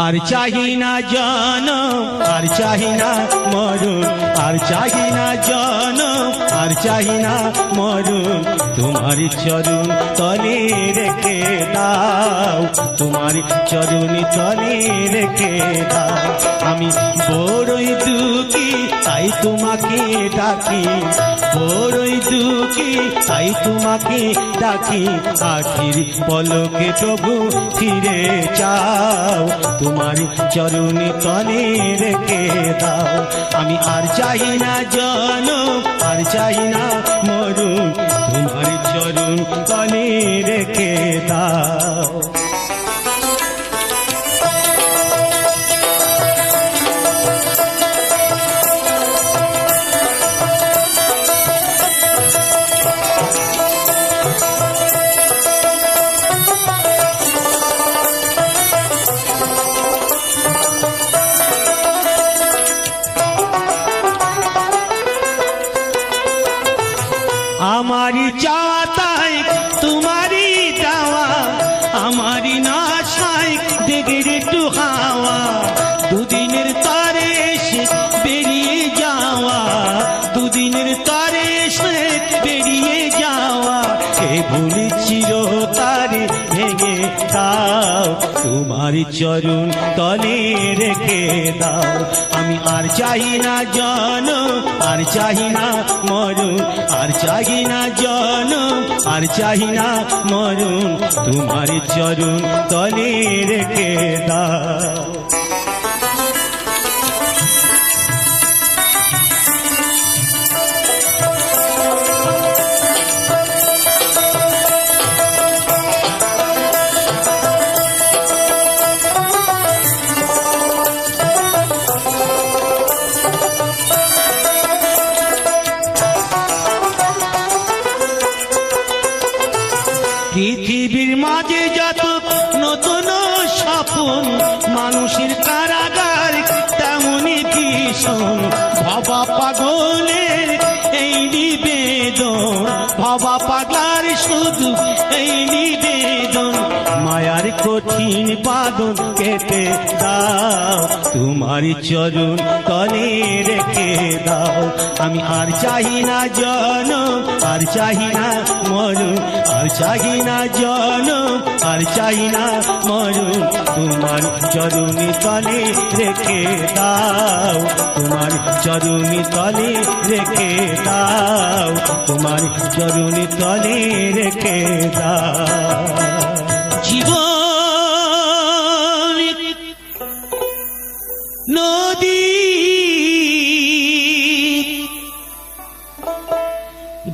আর চাহি না জনম আর চাহি না মরণ আর চাহি না জনম আর চাহি না মরণ তোমার চরণ তলে রেখে দাও তোমার চরণ তলে রেখে দাও আমি বড়ই দুঃখী তাই তোমাকে ডাকি বড়ই দুঃখী তাই তোমাকে ডাকি আখির পলকে প্রভু ফিরে যাও তোমার চরণ তলে রেখে দাও আমি আর চাই না জনম আর চাই না মরণ তোমার চরণ তলে রেখে দাও আমারি চাওয়া তাই তোমারি দেওয়া আমারি নাশায় দেখে একটু হাওয়া দুদিনের তারে এসে বেরিয়ে যাওয়া দুদিনের তারে এসে বেরিয়ে যাওয়া এ ভুলি চিরতারে ভেঙে দাও তোমার চরণ তলে রেখে দাও আমি আর চাই না জনম আর চাই না মরণ আর চাই না জনম আর চাই না মরণ তোমার চরণ তলে রেখে দাও পৃথিবীর মাঝে যত নতুন স্বপ্ন মানুষের কারাগার তেমনই ভীষণ ভবা পাগলের এই নিবেদন ভবা পাগলার শুধু এই নিবেদন মায়ার কঠিন বাঁধন কেটে দাও তোমার চরণ তলে রেখে দাও আমি আর চাই না জনম আর চাই না মরণ আর চাই না জনম আর চাই না মরণ তোমার চরণ তলে রেখে দাও তোমার চরণ তলে রেখে দাও তোমার চরণ তলে রেখে দাও জীবন নদী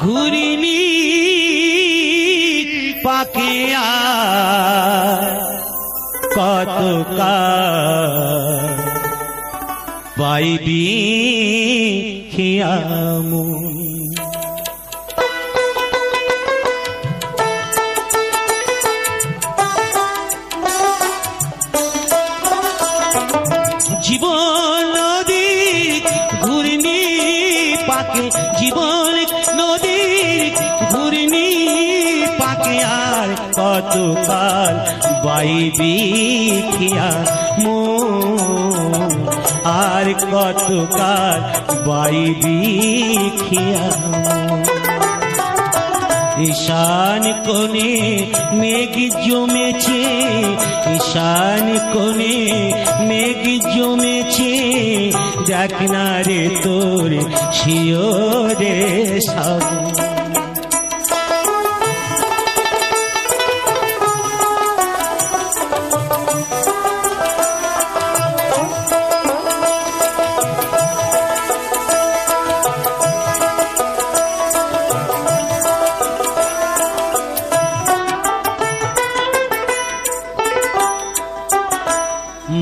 ঘুরিনি পাকে কত পাইবি খিয়ামু জীবন নদী ঘুরিনি পাকে জীবন নদী ঘুরিনি পাকে আর কত কাল বাইবি খিয়ামু আর কত কাল বাইবি খিয়ামু ঈশান কোণে মেঘ জমেছে ঈশান কোণে মেঘ জমেছে দেখ না রে তোর শিওরে সব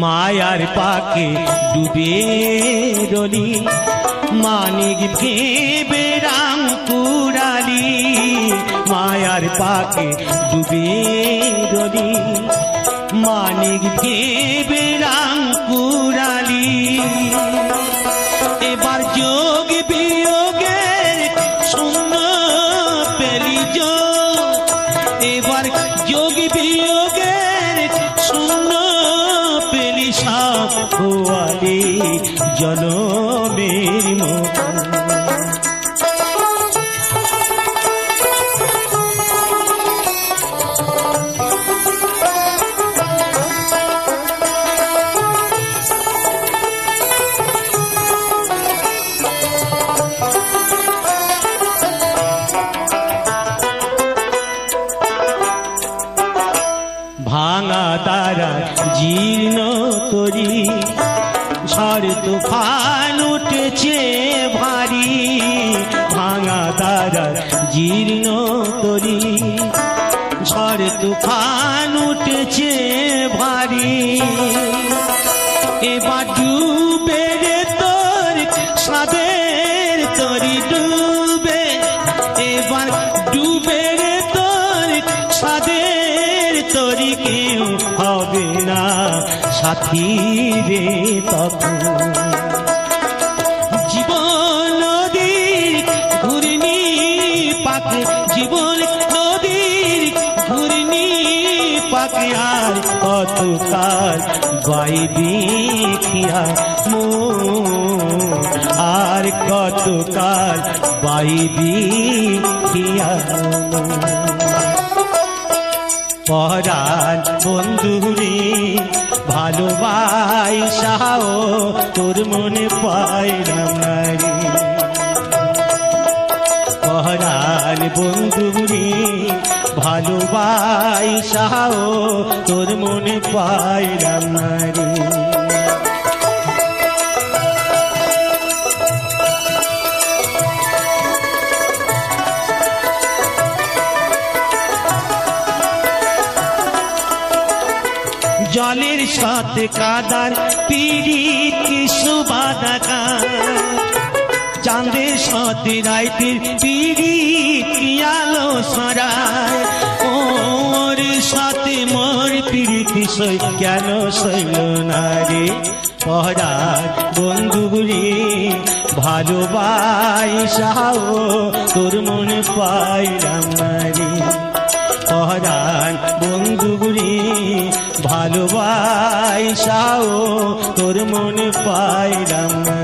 মায়ার পাকে ডুবে রলি মানিক ভেবে রাম কুড়ালি মায়ার পাকে ডুবে রলি মানিক ভেবে রাম কুড়ালি এবার যোগ বিয়োগের শূন্য পেলি এবার যোগ বিয়োগের শূন্য পেলি খোয়ালে জনমের মতো। ভাঙা তারা জীর্ণ তরি, ঝড় তুফান উঠেছে ভারী। ভাঙা তারা জীর্ণ তরি, ঝড় তুফান উঠেছে ভারী। এবার ডুবে রে তোর সাদের তরি ডুবে, এবার ডুবে রে তোর সাদের তরি। কেউ হবে না সাথী রে তখন। জীবন নদীর ঘূর্ণি পাকে, জীবন নদীর ঘূর্ণি পাকে। আর কতকাল বাইবি খিয়া মন, আর কতকাল বাইবি খিয়া মন। পরাণ বন্ধুরে ভালোবাসাও তোর মনে পাইলাম না রে। পরাণ বন্ধুরে ভালোবাসাও তোর মনে পাইলাম না রে। জলের সাথে কাদার পিরিত কিছু বাধা, চাঁদের সাথে রাইতের পিরিত কি আলো ছড়ায়। ওর সাথে মোর পিরিত সই কেন সইল না রে। পরাণ বন্ধুরে ভালোবাসাও তোর মনে পাইলাম না রে। পরাণ বন্ধুরে ভালোবাসাও তোর মনে পাইলাম না।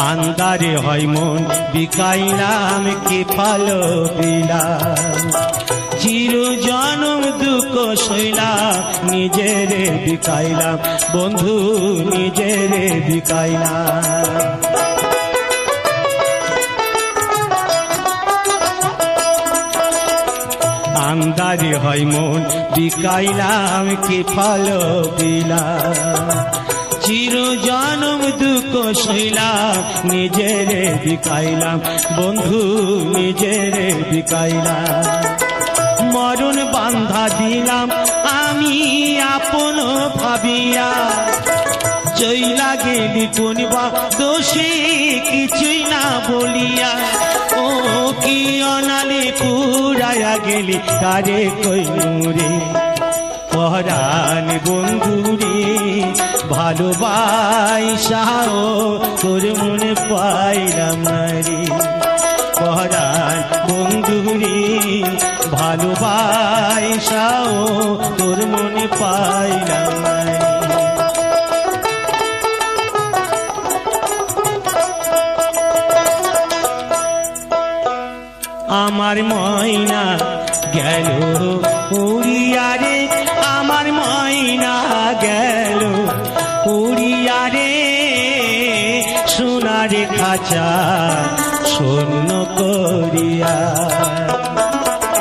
আন্দারে হয় মন বিকাইলাম কি ভালো দিলাম। চির জনম দুঃখ সইলাম নিজেরে বিকাইলাম বন্ধু, নিজেরে বিকাইলাম। আন্দারে হয় মন বিকাইলাম কি ভালো দিলাম। চির জনম দুঃখ সইলাম নিজেরে বিকাইলাম বন্ধু, নিজেরে বিকাইলাম। মরণ বান্ধা দিলাম আমি আপন ভাবিয়া, চইলা গেলি কোন বা দোষে কিছুই না বলিয়া। ও কি অনালে পুরায়া গেলি কারে কইনুরে। পরাণ বন্ধুরে ভালোবাসাও তোর মনে পাইলাম না রে। পরাণ বন্ধুরে ভালোবাসাও তোর মনে পাইলাম না রে। আমার ময়না গেল উড়িয়া রে, আমার ময়না গেল উড়িয়া রে। সোনার খাঁচা শূন্য করিয়া,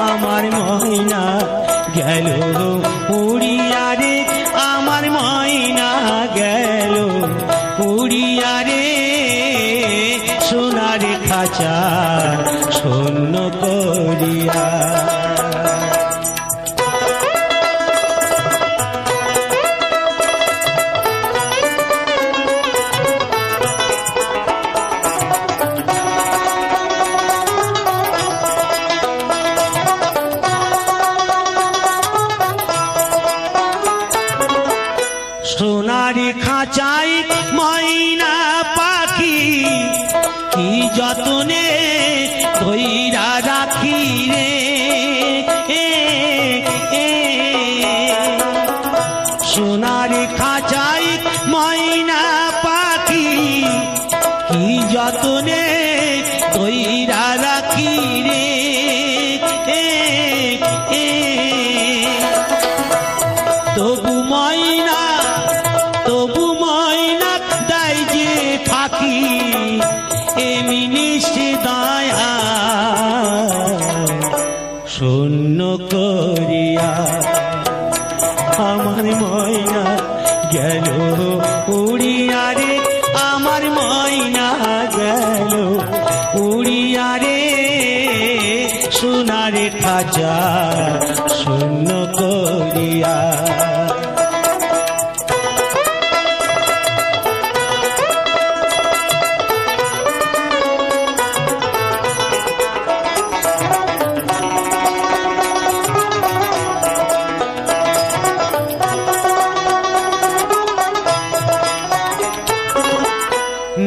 আমার ময়না গেল উড়িয়া রে, আমার ময়না গেল উড়িয়া রে। সোনার খাঁচা শূন্য করিয়া। সোনার খাঁচাই ময়না পা কি যতনে ধইরা রাখি রে সোনার খাঁচাই ময়না পাখি কি যতনে ধইরা রাখি রে তবু ময়না দাই যে ফাঁকি এমনি সে দয়া শূন্য করিয়া আমার ময়না গেল উড়িয়া রে আমার ময়না গেল উড়িয়া রে সোনার খাঁচা শূন্য করিয়া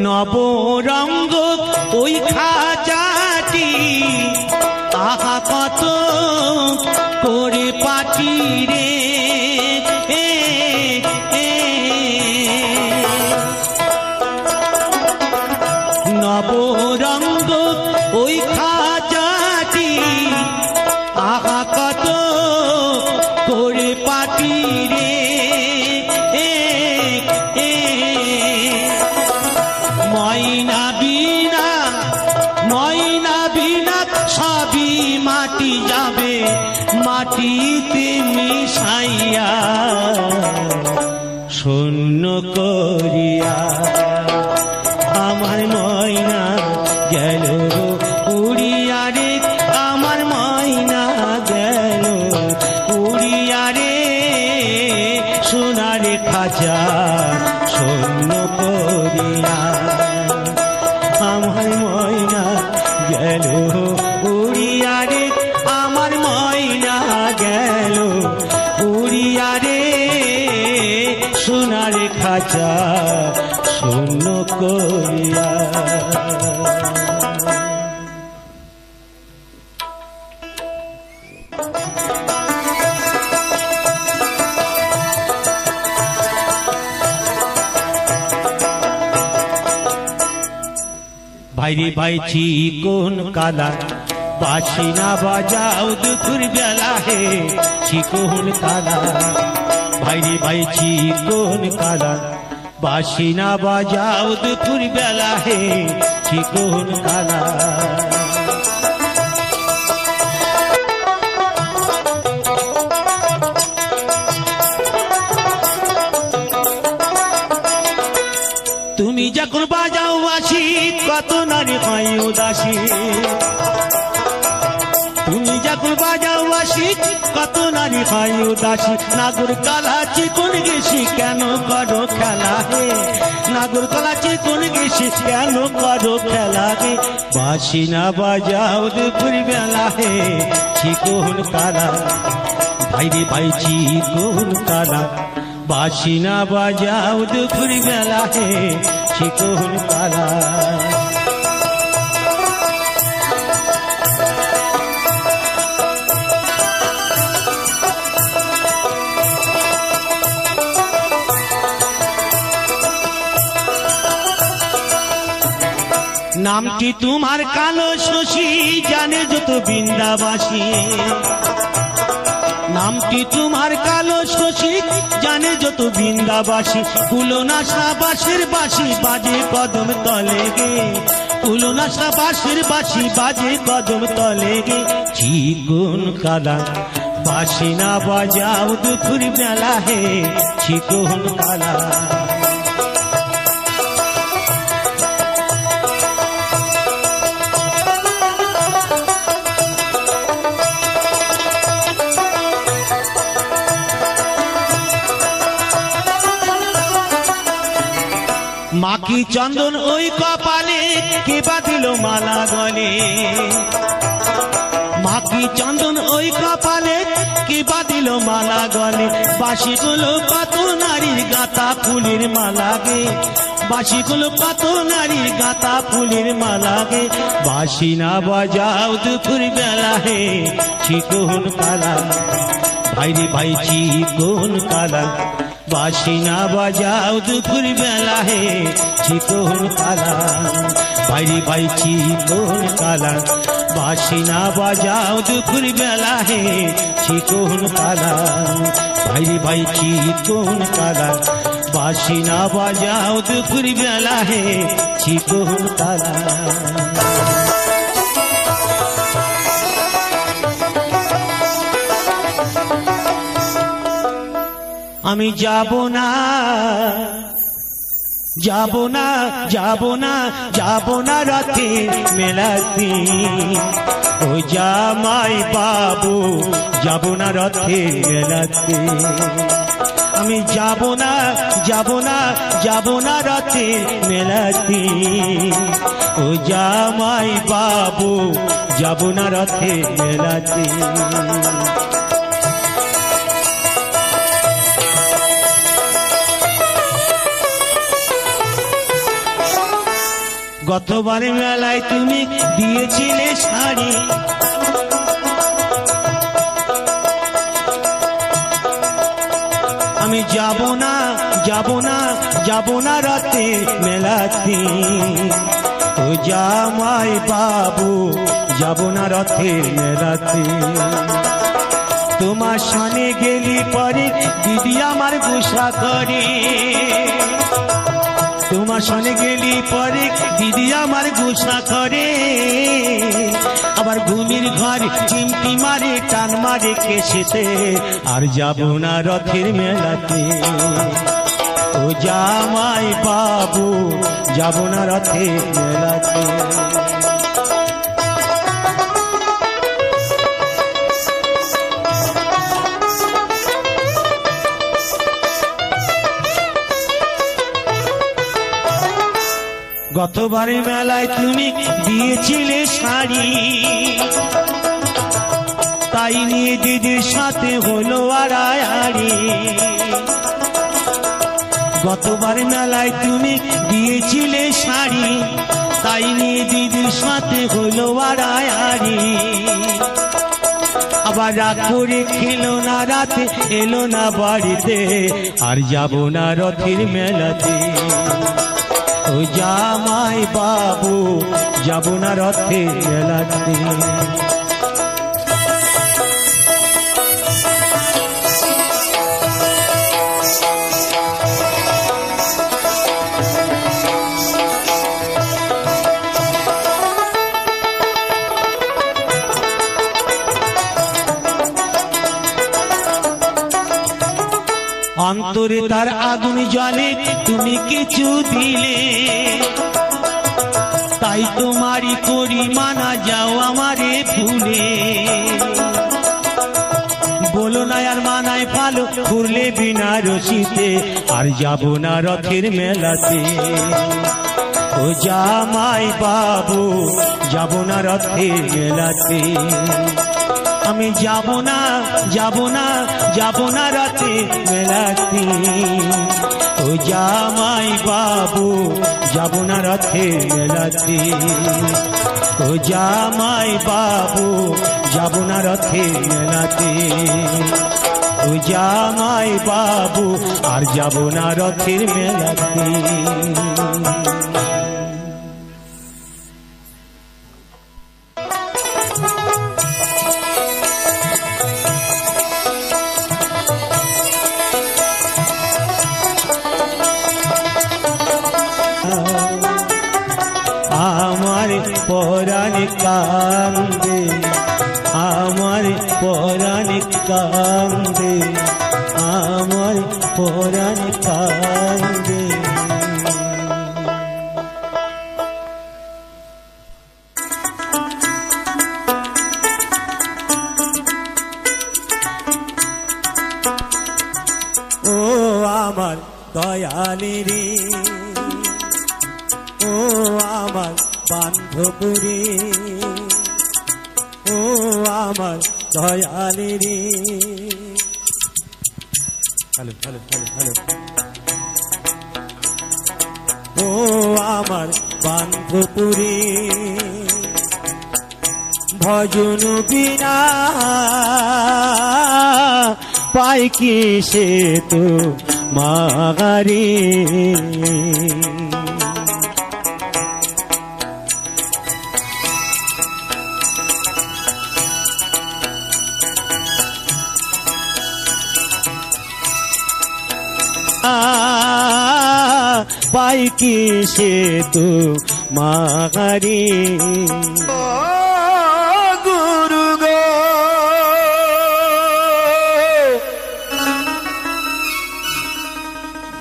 নবরঙ্গ ওই খাঁচাটি আহা কত করে পাটি রে নবরঙ্গ ওই খাঁচাটি আহা কত করে পাটি রে ময়না বিনা সবই মাটি যাবে মাটিতে মিশাইয়া শূন্য করিয়া আমার ময়না গেল উড়িয়া রে আমার ময়না গেল উড়িয়া রে সোনার খাঁচা শূন্য করিয়া আমার ময়না গেল উড়িয়া রে আমার ময়না গেল উড়িয়া রে সোনার খাঁচা শূন্য করিয়া ভাইরে ভাই চিকন কালা বাঁশি না বাজাও দুপুর বেলা হে চিকন কালা ভাইরে ভাই চিকন কালা বাঁশি না বাজাও দুপুর বেলা হে চিকন কালা তুমি যখন বাজাও বাঁশি কত নারী হয় উদাসী তুমি যখন বাজাও বাঁশি কত নারী হয় উদাসী নাগর কালা চিকন গেছি কেন করো খেলা হে নাগর কালা চিকন গেছি কেন করো খেলা হে বাঁশি না বাজাও দুপুর বেলা হে চিকন কালা ভাইরে ভাই চিকন কালা বাঁশি না বাজাও দুপুর বেলা হে চিকন কালা নামটি তোমার কালো শশী জানে যত বৃন্দাবাসী নামটি তোমার কালো শশী জানে যত বৃন্দাবাসী কুলনাশা বাঁশির বাঁশি বাজে কদম তলে গে কুলনাশা বাঁশির বাঁশি বাজে কদম তলে গে চিকন কালা বাঁশি না বাজাও দুপুর বেলা হে চিকন কালা মাকি চন্দন ওই কপালে কে বাঁধিল মালা গলে মাকি চন্দন ওই কপালে কে বাঁধিল মালা গলে বাঁশিগুলো কত নারীর গাঁথা ফুলের মালা গে বাঁশিগুলো কত নারী গাঁথা ফুলের মালা গে বাঁশি না বাজাও দুপুর বেলা হে চিকন কালা ভাইরে ভাই চিকন কালা বাঁশি না বাজাও দুপুর বেলা হে চিকন কালা ভাইরে ভাই চিকন কালা বাঁশি না বাজাও দুপুর বেলা হে চিকন কালা ভাইরে ভাই চিকন কালা বাঁশি না বাজাও দুপুর বেলা হে চিকন কালা আমি যাব না যাব না যাব না যাব না রাতে মেলাতে ও জামাই বাবু যাব না রাতে মেলাতে আমি যাব না যাব না যাব না রাতে মেলাতে ও জামাই বাবু যাব না রাতে মেলাতে গতবার মেলায় তুমি দিয়েছিলে শাড়ি আমি যাব না যাব না যাব না রাতে মেলাতে ও জামাই বাবু যাব না রাতে মেলাতে তোমার সামনে গেলি পরে দিদি আমার গুসা করে তোমার সনে গেলি পরে দিদি আমার গুসা করে আবার ঘুমির ঘর চিমটি মারে টান মারে কেসেতে আর যাব না রথের মেলাতে ও জামাই বাবু যাব না রথের মেলাতে গতবার মেলায় তুমি দিয়েছিলে শাড়ি তাই নিয়ে দিদির সাথে হলো আড়াআড়ি গতবার মেলায় তুমি দিয়েছিলে শাড়ি তাই নিয়ে দিদির সাথে হলো আড়াআড়ি আবার রাগ করে খেলো না রাতে এলো না বাড়িতে আর যাব না রথের মেলাতে ও জামাই বাবু যাব না রথের মেলাতে অন্তরে তার আগুন জ্বলে তুমি কিছু দিলে তাই তোমারই করি মানা যাও আমারে ভুলে বলো না আর মানায় ভালো ঘুরলে বিনা রশিতে আর যাব না রথের মেলাতে ও জামাই বাবু যাব না রথের মেলাতে আমি যাব না যাব না যাব না রাতে মেলাতে ও জামাই বাবু যাব না রাতে মেলাতে ও জামাই বাবু যাব না রাতে মেলাতে ও জামাই বাবু আর যাব না রথের মেলাতে আমার পরাণ কান্দে আমার পরাণ কান্দে আমার পরাণ কান্দে ও আমার দয়ালি রে ও আমার বান্ধব রে ও আমার দয়ালি রে হ্যালো হ্যালো হ্যালো হ্যালো ও আমার বান্ধপুরী ভজন বিনা পাই কি সে তো মাগারি পাই কি সে তো মাগারি গুরু গো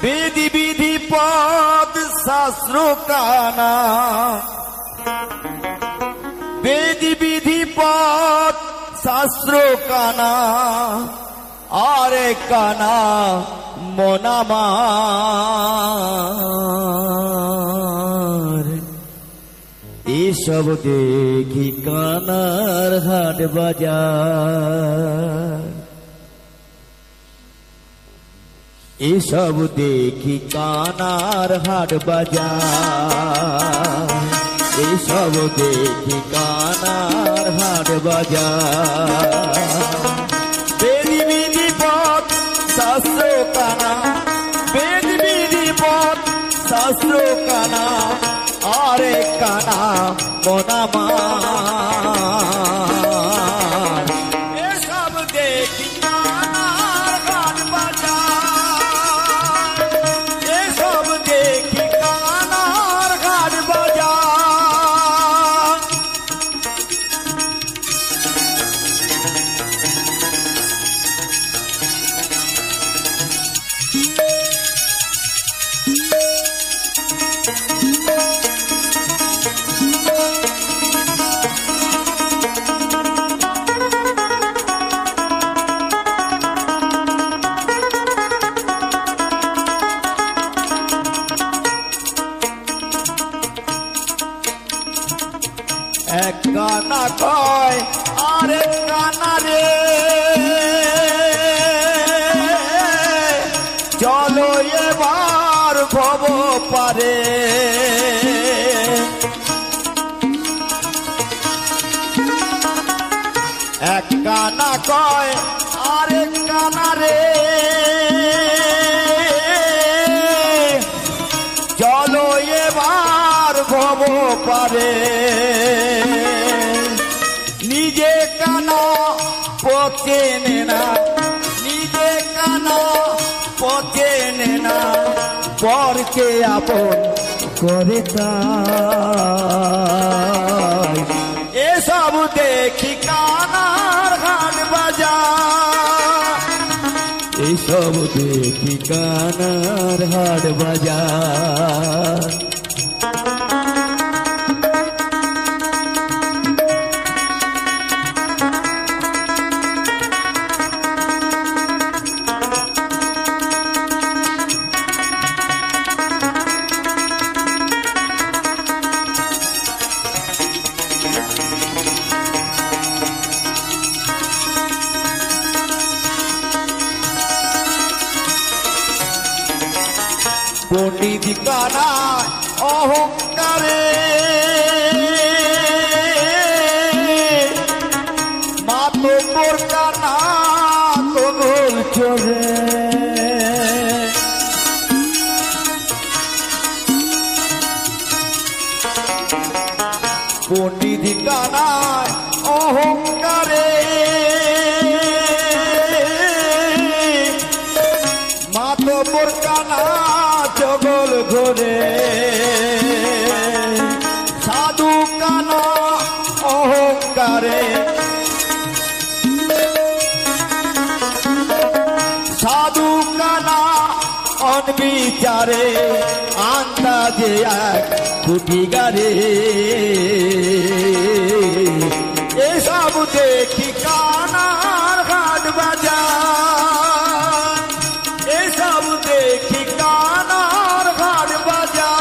বিধি বিধি পদ শাস্ত্র কানা বিধি বিধি পদ শাস্ত্র কানা আরে কানা মনামার এসব দেখি কানার হাট বাজার এসব দেখি কানার হাট বাজার এসব দেখি কানার হাট বাজার বেদি বিধি পথ শাস্ত্র কানা বেদি বিধি পথ শাস্ত্র কানা আরে কানা মনামার এসব দেখি কানার হাট বাজার এসব দেখি কানার হাট বাজার এক কানা কয় আরেক কানা রে চলো এবার ভব পারে এক কানা কয় আরেক কানা রে চলো এবার ভব পারে নিজে কানা পথে না নিজে কানা পথে না পরকে আপন করে তাই এসব দেখি কানার হাট বাজার এসব দেখি কানার হাট বাজার পণ্ডিত কানা অহংকারে মাতব্বর কানা কগল চলে পণ্ডিত কানা অহংকারে মাতব্বর কানা জগল ঘরে সাধু কানা অহংকারে সাধু কানা অনবিচারে আন্দাজে এক কুটি গারে এসব দেখি কানার হাট বাজার এসব দেখি কানার হাট বাজার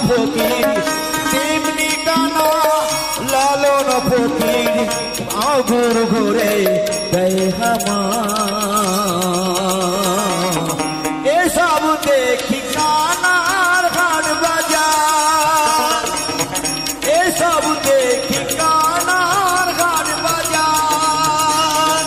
ফকির তেমনি কানা লালন ফকির আগুর ঘুরে দেয় হামা এসব দেখি কানার হাট বাজার এসব দেখি কানার হাট বাজার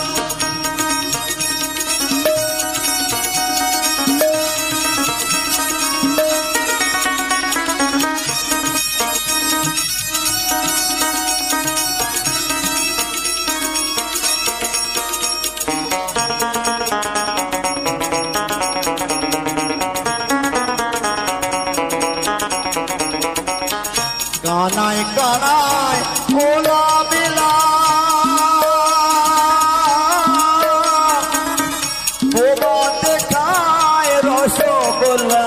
কানায় কানায় খোলা মেলা বোবা দেখায় রসগোল্লা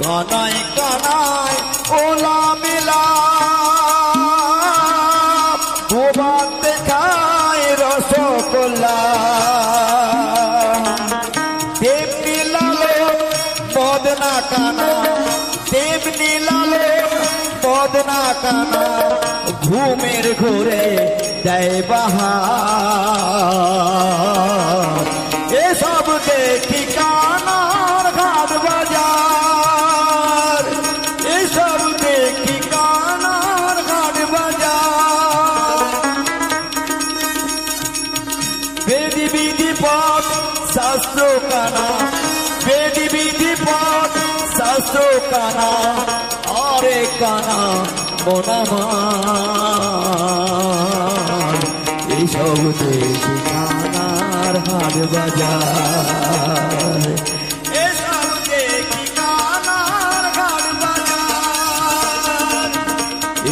কানায় কানায় খোলা মেলা বোবা দেখায় রসগোল্লা তেমনি লালো বদনা কানা তেমনি লালো বদনা কানা ঘুমের ঘুরে দেয় বাহার এসব দেখি কানার ঘাট বাজার এসব দেখি কানার ঘাট বাজার বেদি বিধি পথ শাস্ত্র কানা বেদি বিধি পথ শাস্ত্র কানা আরে কানা মনামার এইসব দেখি কানার হাট বাজার এসব দেখি কানার হাট বাজার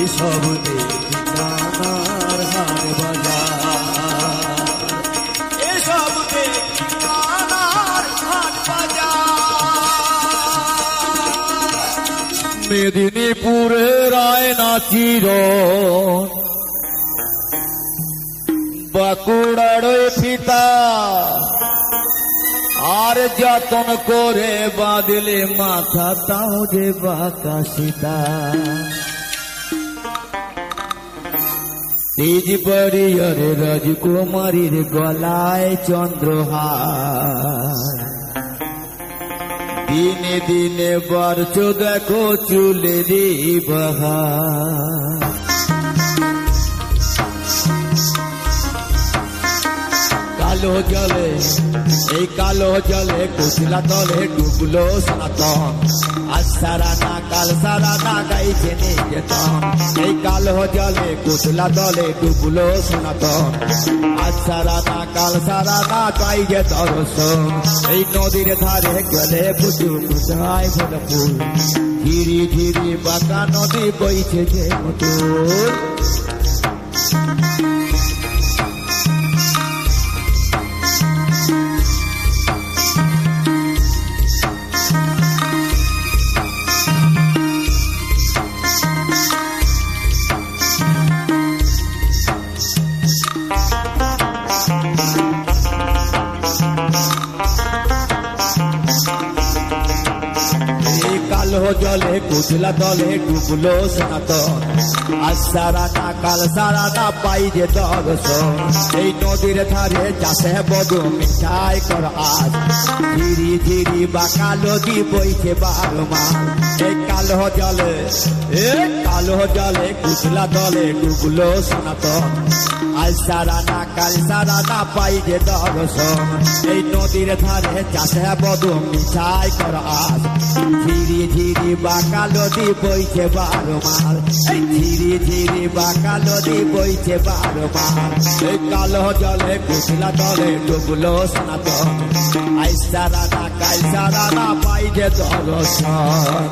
এসব দেখি কানার হাট বাজার এসব দেখি কানার হাট বাজার মেদিনীপুরের আয়না চির বাঁকুড়ার ফিতা আর যতন করে বাঁধলে মাথা তাও যে বাঁকা সীতা তেজ বরিয়র রাজকুমারীর গলায় চন্দ্রহার দিনে দিনে বাড়ছ দেখো চুলেরই বাহার কালো জলে এই কালো জলে কুচলা তলে ডুবলো সনাতন আজ সারা না কাল সারা না গাইছে নিকেতন এই কালো জলে কুচলা তলে ডুবলো সনাতন আজ সারা না কাল সারা না গাইছে দর্শন এই নদীর ধারে গেলে বুঝু বুঝায় ভোলা ফুল ধীরে ধীরে বাঁকা নদী বইছে যে মতো কালো জলে কুচলা দলে ডুবলো সনাতন আজ সারা না কাল সারা না পাই যে দর্শন এই নদীর ধারে চাষে বধু মিঠাই কর আজ ধীরে ধীরে বাঁকা নদী বইছে 12 মাস এই কালো জলে কুচলা দলে ডুবলো সনাতন আজ সারা না কাল সারা না পাই যে দর্শন এই নদীর ধারে চাষে বধু মিঠাই কর আজ ধীরে ধীরে বাঁকা নদী বইছে 12 মাস ধীরে ধীরে বাঁকা নদী বইছে 12 মাস এই কালো জলে কুচলা দলে ডুবলো সনাতন আজ সারা না কাল সারা না পাই যে দর্শন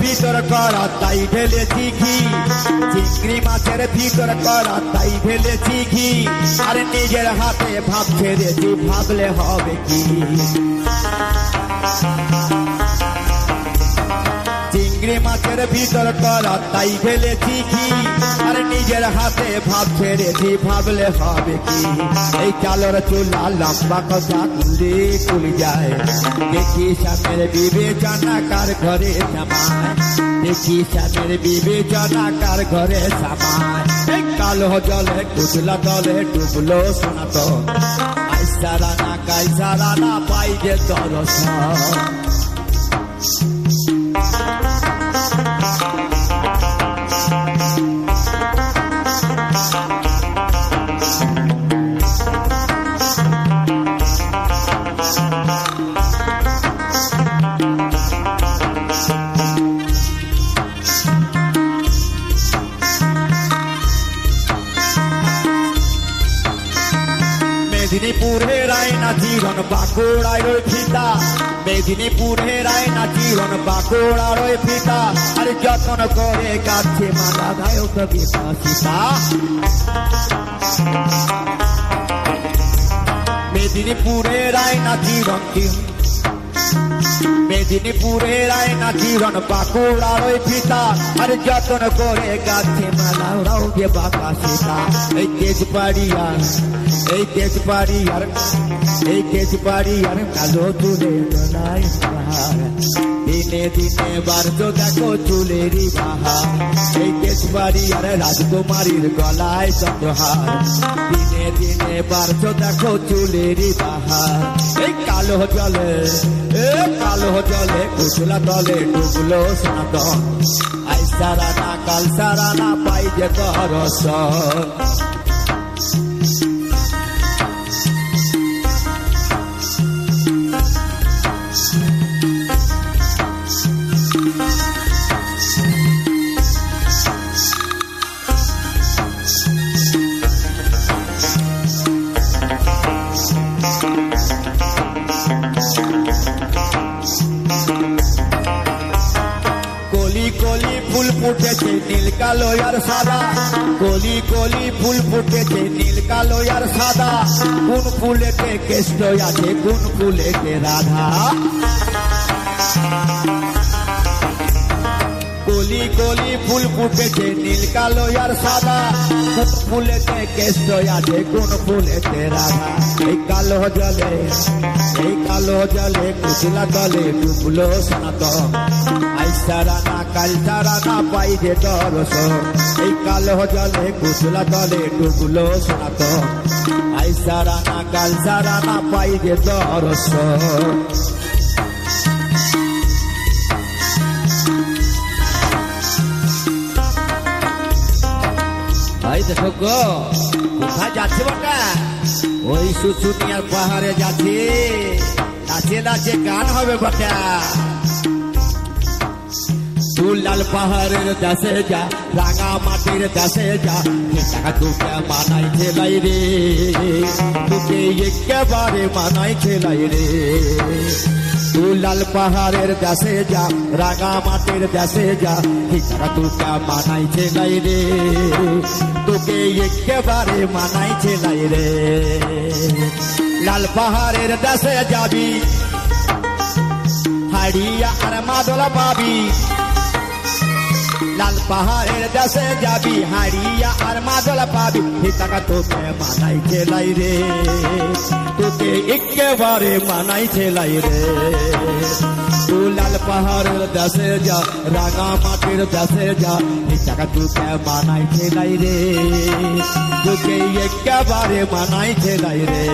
ভিতর করা তাই ঢেলেছি ঘি, চিংড়ি মাছের ভিতর করা তাই ঢেলেছি ঘি, আর নিজের হাতে ভাব ছেড়েছি ভাবলে হবে কি। চিংড়ি মাছের ভিতর করা তাই ঢেলেছি ঘি, আর নিজের হাতে ভাব ছেড়েছি ভাবলে হবে কি। এই চালের চুলা লম্বা কথা কুলি কুলি যায়, দেখি স্বামীর বিবেচনা কার ঘরে সামায়, দেখি স্বামীর বিবেচনা কার ঘরে সামায়। এই কালো জলে কুচলা দলে ডুবলো সনাতন, আইসা রানা কাইসা রানা পাই যে দর্শন। মেদিনীপুরের আয়না জীবন বাঁকুড়ায় রই ফিতা, মেদিনীপুরের আয়না জীবন বাঁকুড়া রই ফিতা, আর যতন করে কাছে মালা গায়ক বিকাশিতা। মেদিনীপুরের আয়না জীবন, মেদিনীপুরের আয়না জীবন বাঁকুড়া রই ফিতা, আর যতন করে গাছে মালা ওরাও গে বাঁকাশিতা। এই তেজপাড়িয়ার, এই তেজপাড়িয়ার, এই তেজপাড়িয়ার কালো চুলে দোলাই বাহার, দিনে দিনে বাড়তো দেখো চুলেরই বাহার। এই তেজপাড়িয়ার রাজকুমারীর গলায় চন্দ্রহার, দিনে দিনে বাড়তো দেখো চুলেরই বাহার। এই কালো জলে, এ কালো জলে কুচলা দলে ডুবলো সনাতন, আইসা রানা কাল সারানা পাই যে দর্শন। কলি কলি ফুল ফুটেছে নীল কালো আর সাদা, কলি কলি ফুল ফুটেছে নীল কালো আর সাদা, কোন ফুলেতে কেষ্ট আছে কোন ফুলেতে রাধা। কলি কলি ফুল ফুটেছে নীল কালো আর সাদা, কোন ফুলেতে কেষ্ট আছে কোন ফুলেতে রাধা। এই কালো জলে, এই কালো জলে কুচলা দলে ডুবলো সনাতন, আইসা রানা কাইসা রানা পাই যে দর্শন। এই কালো জলে কুচলা দলে ডুবলো সনাতন, আইসা রানা কাইসা রানা পাই যে দর্শন। ভাই দেখো গো কোথায় যাচ্ছে বটা, ওই শুশুনিয়ার পাহাড়ে যাচ্ছে, নাচে নাচে গান হবে বটা। লাল পাহাড়ের দেশে যা, রাঙা মাটির দেশে যা, টাকা তোকে মানাই ছেলাই রে, তোকে একেবারে মানাই ছেলাই রে। লাল পাহাড়ের দেশে যা, রাঙা মাটির দেশে যা, টাকা তোকে মানাই ছেলাই রে, তোকে একেবারে মানাই ছেলাই রে। লাল পাহাড়ের দেশে যাবি, হাড়িয়া আর মাদলা পাবি, লাল পাহাড়ের দেশে যাবি, হাড়িয়া আর মাদলা পাবি, টাকা তোকে মানাই ছেলাই রে, তোকে একেবারে মানাই ছেলাই রে। তু লাল পাহাড়ের দেশে যা, রাঙা মাটির দেশে যা, টাকা তোকে মানাই ছেলাই রে, তোকে একেবারে মানাই ছেলাই রে।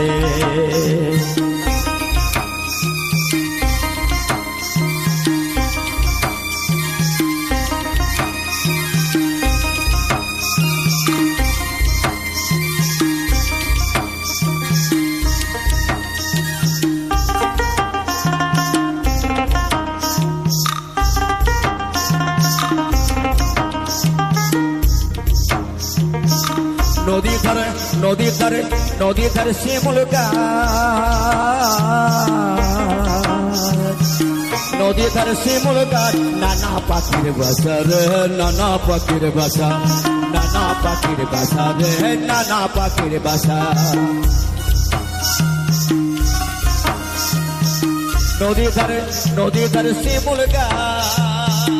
নদীর ধারে, নদীর ধারে, নদীর ধারে শিমুল গাছ, নদীর ধারে শিমুল গাছ নানা পাখির বাসা রে নানা পাখির বাসা নানা পাখির বাসা রে নানা পাখির বাসা নদীর ধারে শিমুল গাছ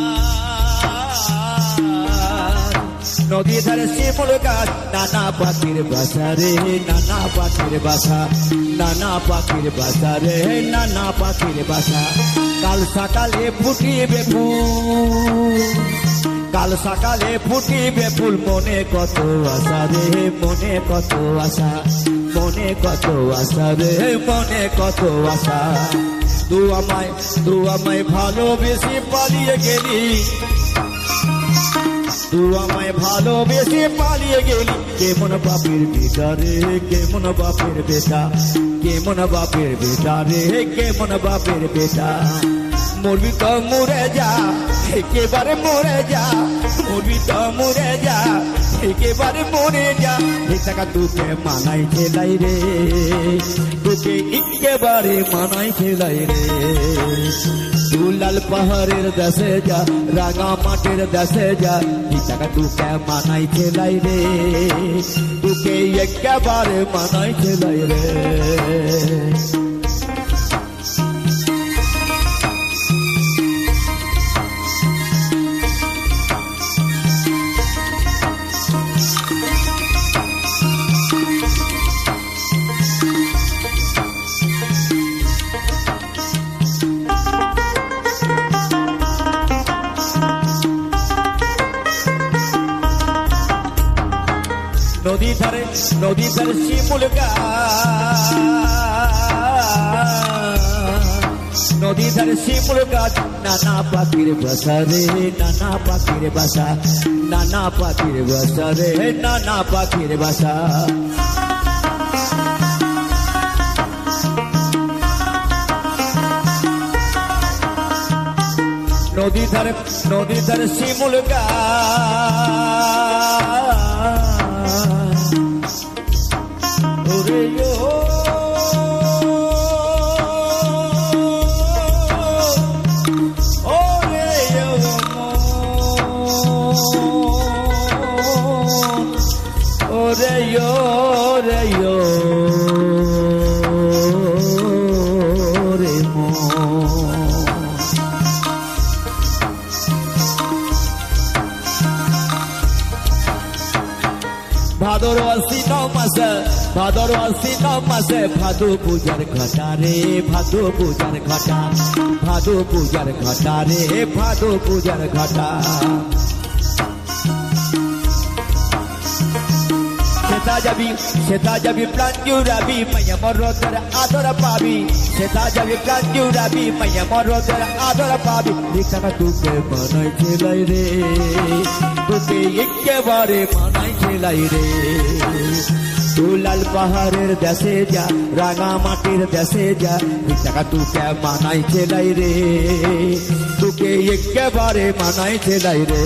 নদীর ধারে শিমুল গাছ নানা পাখির বাসা রে নানা পাখির বাসা নানা পাখির বাসা রে নানা পাখির বাসা কাল সকালে ফুটিবে ফুল কাল সকালে ফুটিবে ফুল মনে কত আশা রে মনে কত আশা মনে কত আশা রে মনে কত আশা তুই আমায় ভালোবেসে পালিয়ে গেলি তুই আমায় ভালোবেসে পালিয়ে গেলি কেমন বাপের বেটা রে কেমন বাপের বেটা কেমন বাপের বেটা রে কেমন বাপের বেটা মরবি তো মরে যা একেবারে মরে যা মরবি তো মরে যা একেবারে মরে যা এই টাকা তোকে মানাই ছেলাই রে তোকে একেবারে মানাই ছেলাই রে লাল পাহাড়ের দেশে যা রাঙা মাটির দেশে যা এই টাকা তোকে মানাই ছেলাই রে তোকে একেবারে মানাই ছেলাই রে নদীর ধারে শিমুল গাছ নদীর ধারে শিমুল গাছ নানা পাখির বাসা রে নানা পাখির বাসা নানা পাখির বাসা রে নানা পাখির বাসা নদীর ধারে শিমুল গাছ ওরে ভাদর আশ্বিন মাসে ভাদু পূজার ঘটা রে ভাদু পূজার ঘটা ভাদু পূজার ঘটা রে ভাদু পূজার ঘটা সেটা যাবি প্রাণ জুড়াবি মাইয়া মরদের আদর পাবি সেটা যাবি প্রাণ জুড়াবি মাইয়া মরদের আদর পাবি টাকা তোকে মানাই ছেলাই রে তোকে একেবারে মানাই ছেলাই রে তুই লাল পাহাড়ের দেশে যা রাঙা মাটির দেশে যা টাকা তোকে মানাই ছেলাই রে তোকে একেবারে মানাই ছেলাই রে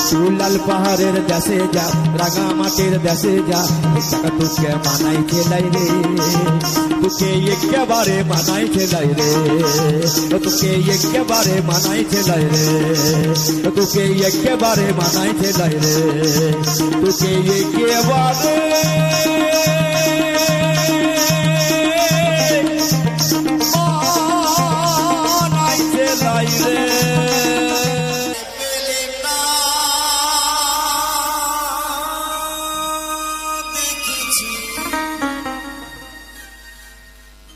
তুই লাল পাহাড়ের দেশে যা রাঙা মাটির দেশে যা টাকা তোকে মানাই ছেলাই রে তোকে একেবারে মানাই ছেলাই রে তোকে একেবারে মানাই ছেলাই রে তোকে একেবারে মানাই ছেলাই রে তোকে একেবারে মানাই ছেলাই রে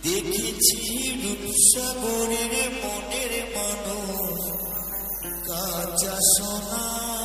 দেখেছি রূপসাগরের মনের মানুষ কাঁচা সোনা